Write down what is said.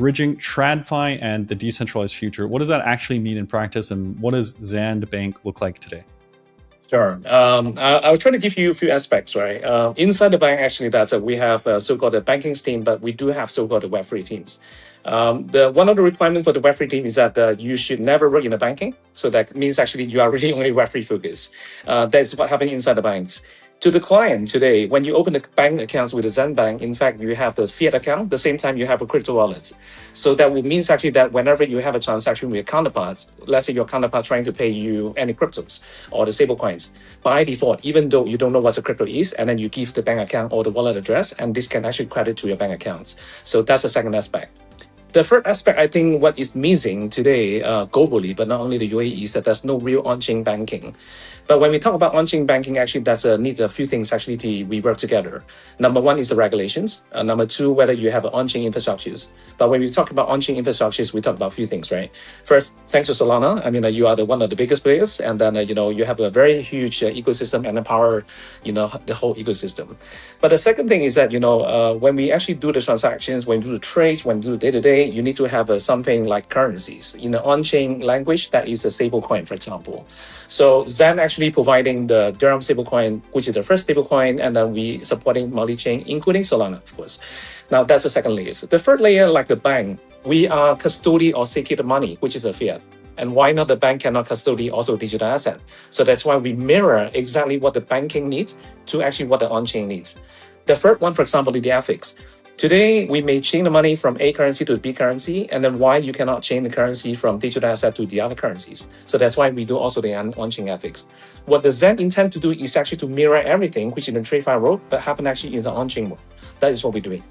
bridging TradFi and the decentralized future. What does that actually mean in practice, and what does Zand Bank look like today? Sure. I'll try to give you a few aspects, right? Inside the bank, actually, we have so-called a banking team, but we do have so-called Web3 teams. One of the requirements for the Web3 team is that you should never work in the banking. So that means actually you are really only Web3 focused. That's what happens inside the banks. To the client today, when you open the bank accounts with the Zand Bank, in fact, you have the fiat account. The same time, you have a crypto wallet. So that means actually that whenever you have a transaction with your counterparts, let's say your counterpart trying to pay you any cryptos or the stable coins, by default, even though you don't know what a crypto is, and then you give the bank account or the wallet address, and this can actually credit to your bank accounts. So that's the second aspect. The third aspect, I think what is missing today globally, but not only the UAE, is that there's no real on-chain banking. But when we talk about on-chain banking, actually, that's need a few things actually we work together. Number one is the regulations. Number two, whether you have on-chain infrastructures. But when we talk about on-chain infrastructures, we talk about a few things, right? First, thanks to Solana, I mean, you are one of the biggest players, and then you have a very huge ecosystem and empower the whole ecosystem. But the second thing is that when we actually do the transactions, when we do the trades, when we do the day-to-day, you need to have something like currencies in the on-chain language that is a stable coin, for example. So Zand actually providing the Dirham stablecoin, which is the first stablecoin, and then we supporting multi-chain, including Solana, of course. Now that's the second layer. So the third layer, like the bank, we are custody or secure money, which is a fiat. And why not the bank cannot custody also digital asset? So that's why we mirror exactly what the banking needs to actually what the on-chain needs. The third one, for example, is the ethics. Today, we may change the money from A currency to B currency, and then why you cannot change the currency from digital asset to the other currencies. So that's why we do also the on-chain ethics. What the Zand intend to do is actually to mirror everything, which in the TradFi world, but happen actually in the on-chain world. That is what we're doing.